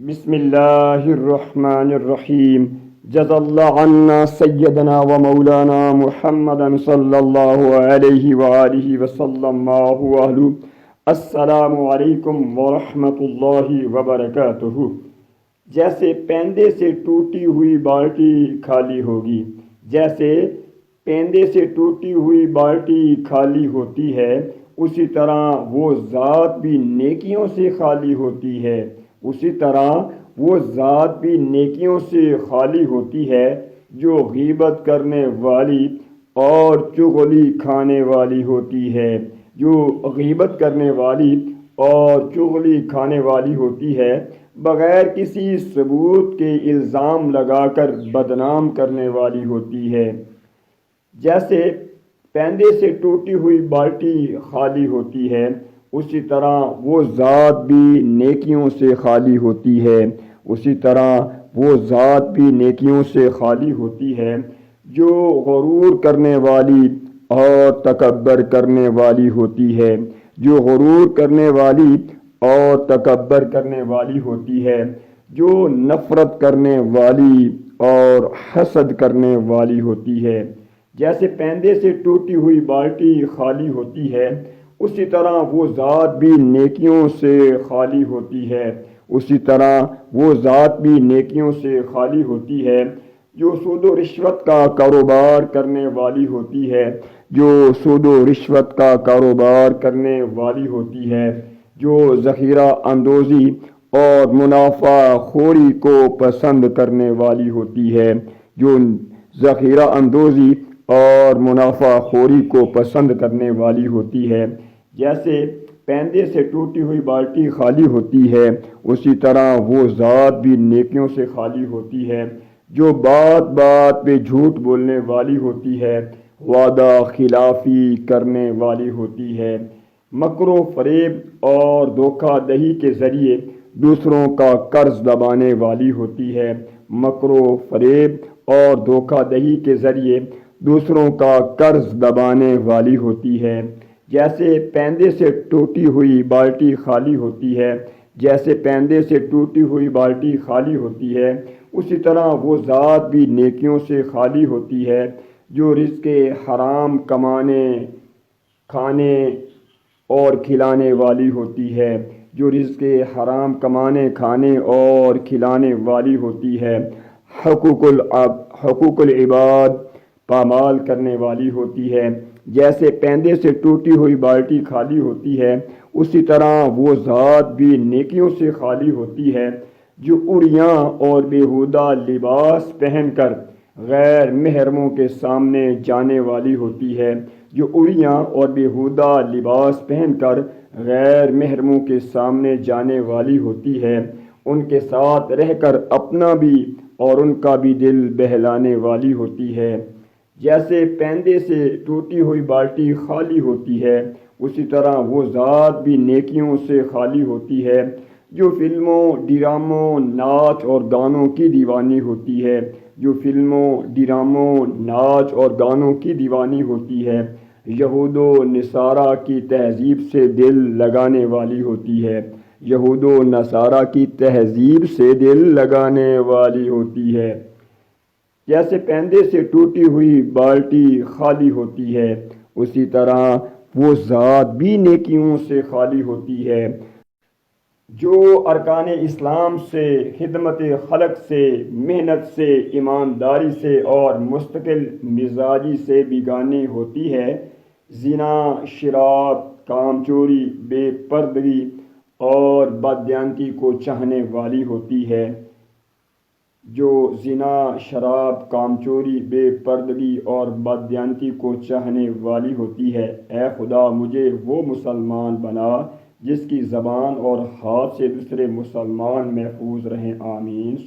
بسم اللہ الرحمن الرحیم جزا اللہ عنا سیدنا و مولانا محمد صلی اللہ علیہ وآلہ وسلم ما هو اہلہ۔ السلام علیکم ورحمۃ اللہ وبرکاتہ۔ جیسے پیندے سے ٹوٹی ہوئی بالٹی خالی ہوگی، جیسے پیندے سے ٹوٹی ہوئی بالٹی خالی ہوتی ہے، اسی طرح وہ ذات بھی نیکیوں سے خالی ہوتی ہے، اسی طرح وہ ذات بھی نیکیوں سے خالی ہوتی ہے جو غیبت کرنے والی اور چغلی کھانے والی ہوتی ہے، جو غیبت کرنے والی اور چغلی کھانے والی ہوتی ہے، بغیر کسی ثبوت کے الزام لگا کر بدنام کرنے والی ہوتی ہے۔ جیسے پیندے سے ٹوٹی ہوئی بالٹی خالی ہوتی ہے، اسی طرح وہ ذات بھی نیکیوں سے خالی ہوتی ہے، اسی طرح وہ ذات بھی نیکیوں سے خالی ہوتی ہے جو غرور کرنے والی اور تکبر کرنے والی ہوتی ہے، جو غرور کرنے والی اور تکبر کرنے والی ہوتی ہے، جو نفرت کرنے والی اور حسد کرنے والی ہوتی ہے۔ جیسے پیندے سے ٹوٹی ہوئی بالٹی خالی ہوتی ہے، اسی طرح وہ ذات بھی نیکیوں سے خالی ہوتی ہے، اسی طرح وہ ذات بھی نیکیوں سے خالی ہوتی ہے جو سود و رشوت کا کاروبار کرنے والی ہوتی ہے، جو سود و رشوت کا کاروبار کرنے والی ہوتی ہے، جو ذخیرہ اندوزی اور منافع خوری کو پسند کرنے والی ہوتی ہے، جو ذخیرہ اندوزی اور منافع خوری کو پسند کرنے والی ہوتی ہے۔ جیسے پیندے سے ٹوٹی ہوئی بالٹی خالی ہوتی ہے، اسی طرح وہ ذات بھی نیکیوں سے خالی ہوتی ہے جو بات بات پہ جھوٹ بولنے والی ہوتی ہے، وعدہ خلافی کرنے والی ہوتی ہے، مکر و فریب اور دھوکہ دہی کے ذریعے دوسروں کا قرض دبانے والی ہوتی ہے، مکر و فریب اور دھوکہ دہی کے ذریعے دوسروں کا قرض دبانے والی ہوتی ہے۔ جیسے پیندے سے ٹوٹی ہوئی بالٹی خالی ہوتی ہے، جیسے پیندے سے ٹوٹی ہوئی بالٹی خالی ہوتی ہے، اسی طرح وہ ذات بھی نیکیوں سے خالی ہوتی ہے جو رزق حرام کمانے، کھانے اور کھلانے والی ہوتی ہے، جو رزق حرام کمانے، کھانے اور کھلانے والی ہوتی ہے، حقوق العباد پامال کرنے والی ہوتی ہے۔ جیسے پیندے سے ٹوٹی ہوئی بالٹی خالی ہوتی ہے، اسی طرح وہ ذات بھی نیکیوں سے خالی ہوتی ہے جو عریاں اور بیہودہ لباس پہن کر غیر محرموں کے سامنے جانے والی ہوتی ہے، جو عریاں اور بیہودہ لباس پہن کر غیر محرموں کے سامنے جانے والی ہوتی ہے، ان کے ساتھ رہ کر اپنا بھی اور ان کا بھی دل بہلانے والی ہوتی ہے۔ جیسے پیندے سے ٹوٹی ہوئی بالٹی خالی ہوتی ہے، اسی طرح وہ ذات بھی نیکیوں سے خالی ہوتی ہے جو فلموں، ڈراموں، ناچ اور گانوں کی دیوانی ہوتی ہے، جو فلموں، ڈراموں، ناچ اور گانوں کی دیوانی ہوتی ہے، یہود و نصارہ کی تہذیب سے دل لگانے والی ہوتی ہے، یہود و نصارہ کی تہذیب سے دل لگانے والی ہوتی ہے۔ جیسے پیندے سے ٹوٹی ہوئی بالٹی خالی ہوتی ہے، اسی طرح وہ ذات بھی نیکیوں سے خالی ہوتی ہے جو ارکان اسلام سے، خدمت خلق سے، محنت سے، ایمانداری سے اور مستقل مزاجی سے بیگانہ ہوتی ہے، زنا، شراب، کام چوری، بے پردگی اور بددیانتی کو چاہنے والی ہوتی ہے، جو زنا، شراب، کام چوری، بے پردگی اور بددیانتی کو چاہنے والی ہوتی ہے۔ اے خدا مجھے وہ مسلمان بنا جس کی زبان اور ہاتھ سے دوسرے مسلمان محفوظ رہیں، آمین۔